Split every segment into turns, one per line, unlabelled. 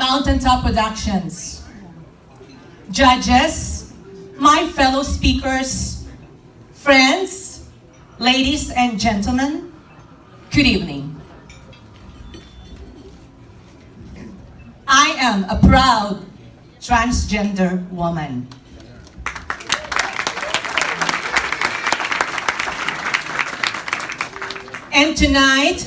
Mountaintop Productions, judges, my fellow speakers, friends, ladies and gentlemen, good evening. I am a proud transgender woman. And tonight,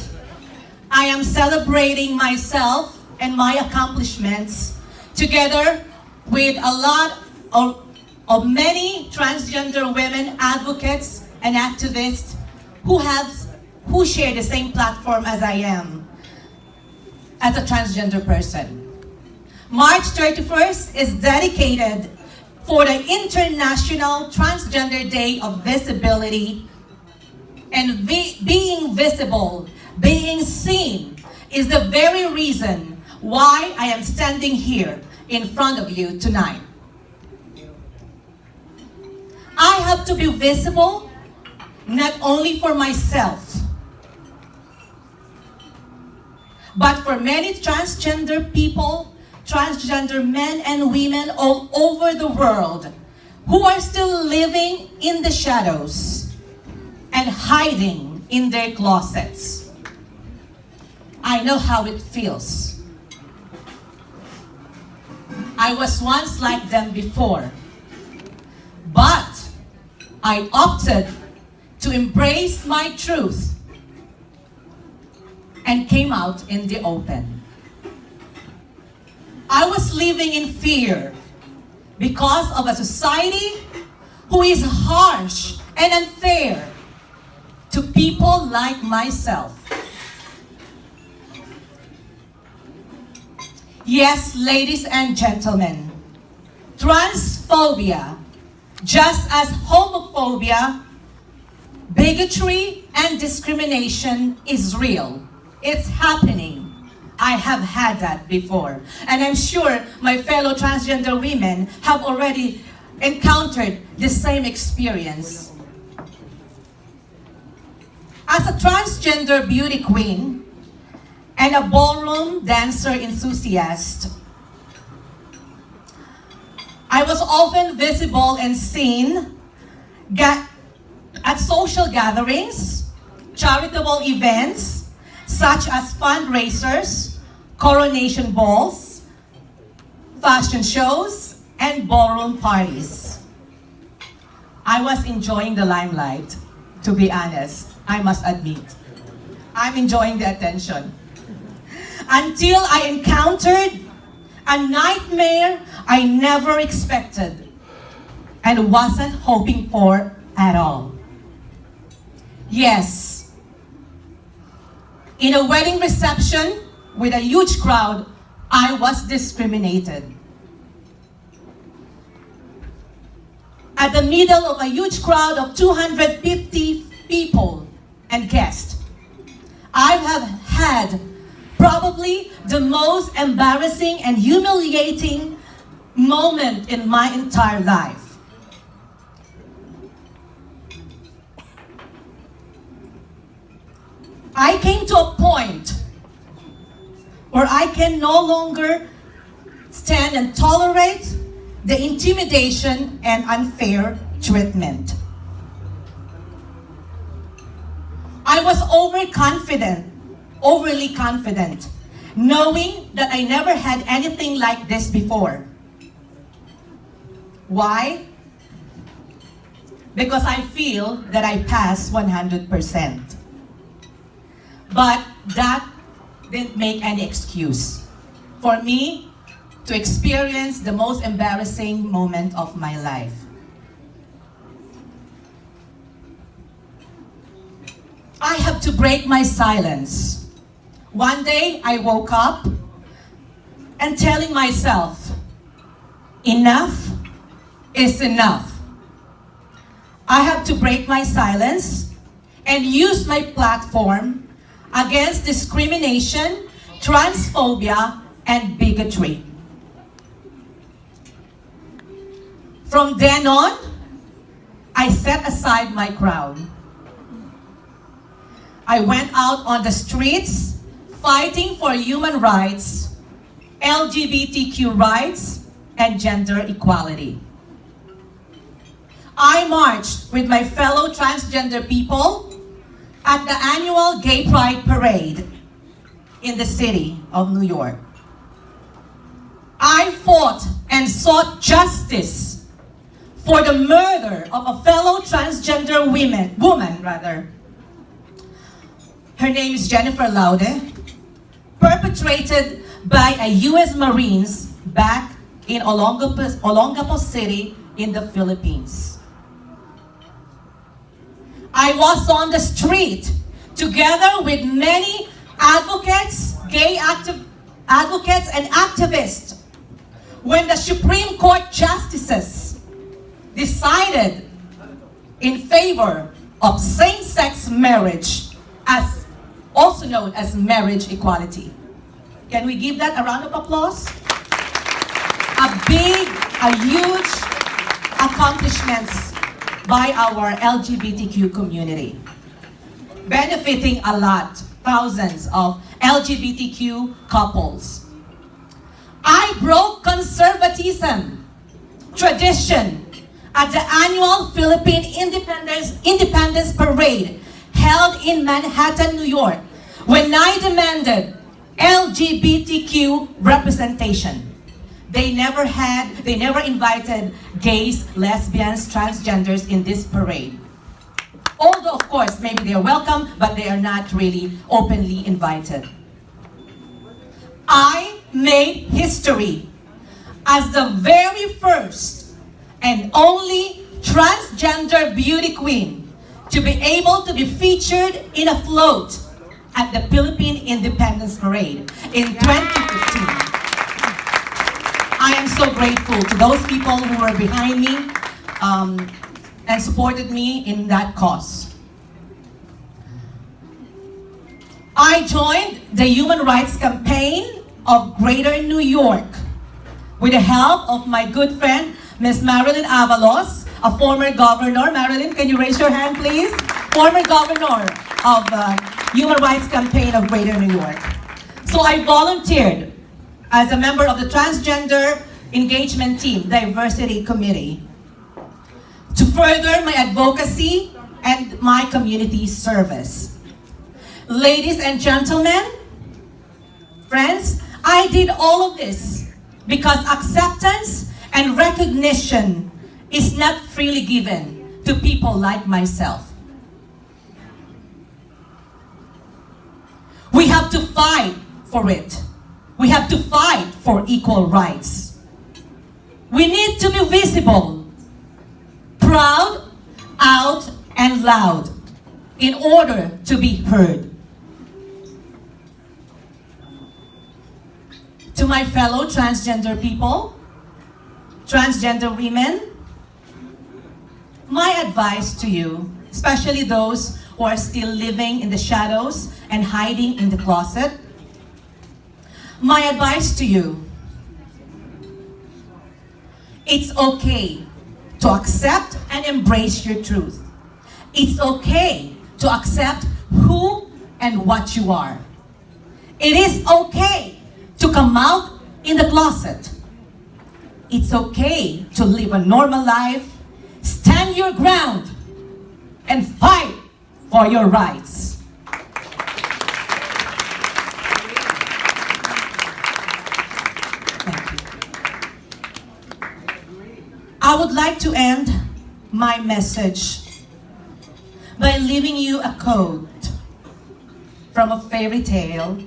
I am celebrating myself and my accomplishments together with a lot of many transgender women advocates and activists who share the same platform as I am as a transgender person. March 31st is dedicated for the International Transgender Day of Visibility, and being visible, being seen, is the very reason why I am standing here in front of you tonight. I have to be visible not only for myself, but for many transgender people, transgender men and women all over the world who are still living in the shadows and hiding in their closets. I know how it feels. I was once like them before, but I opted to embrace my truth and came out in the open. I was living in fear because of a society who is harsh and unfair to people like myself. Yes, ladies and gentlemen, transphobia, just as homophobia, bigotry, and discrimination is real. It's happening. I have had that before. And I'm sure my fellow transgender women have already encountered the same experience. As a transgender beauty queen and a ballroom dancer enthusiast, I was often visible and seen at social gatherings, charitable events, such as fundraisers, coronation balls, fashion shows, and ballroom parties. I was enjoying the limelight, to be honest, I must admit. I'm enjoying the attention. Until I encountered a nightmare I never expected and wasn't hoping for at all. Yes, in a wedding reception with a huge crowd, I was discriminated. At the middle of a huge crowd of 250 people and guests, I have had probably the most embarrassing and humiliating moment in my entire life. I came to a point where I can no longer stand and tolerate the intimidation and unfair treatment. I was overly confident, knowing that I never had anything like this before. Why? Because I feel that I passed 100%. But that didn't make any excuse for me to experience the most embarrassing moment of my life. I have to break my silence. One day I woke up and telling myself, enough is enough. I have to break my silence and use my platform against discrimination, transphobia, and bigotry. From then on, I set aside my crown. I went out on the streets fighting for human rights LGBTQ rights and gender equality. I marched with my fellow transgender people at the annual Gay Pride Parade in the city of New York. I fought and sought justice for the murder of a fellow transgender woman. Her name is Jennifer Laude, perpetrated by a U.S. Marines back in Olongapo City in the Philippines. I was on the street together with many advocates, gay advocates and activists when the Supreme Court justices decided in favor of same-sex marriage, as also known as marriage equality. Can we give that a round of applause? A huge accomplishments by our LGBTQ community, benefiting a lot, thousands of LGBTQ couples. I broke conservatism, tradition at the annual Philippine Independence Parade held in Manhattan, New York, when I demanded LGBTQ representation. They never invited gays, lesbians, transgenders in this parade. Although, of course, maybe they are welcome, but they are not really openly invited. I made history as the very first and only transgender beauty queen to be able to be featured in a float at the Philippine Independence Parade in 2015. I am so grateful to those people who were behind me and supported me in that cause. I joined the Human Rights Campaign of Greater New York with the help of my good friend, Ms. Marilyn Avalos, a former governor. Marilyn, can you raise your hand, please? Former governor of Human Rights Campaign of Greater New York. So I volunteered as a member of the Transgender Engagement Team, Diversity Committee, to further my advocacy and my community service. Ladies and gentlemen, friends, I did all of this because acceptance and recognition is not freely given to people like myself. We have to fight for it. We have to fight for equal rights. We need to be visible, proud, out, and loud in order to be heard. To my fellow transgender people, transgender women, my advice to you, especially those who are still living in the shadows and hiding in the closet, my advice to you, it's okay to accept and embrace your truth. It's okay to accept who and what you are. It is okay to come out in the closet. It's okay to live a normal life, stand your ground, and fight for your rights. I would like to end my message by leaving you a quote from a fairy tale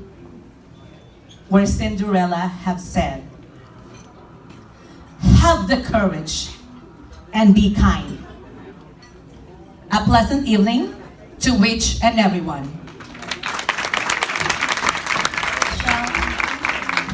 where Cinderella have said, "Have the courage and be kind." A pleasant evening to each and everyone.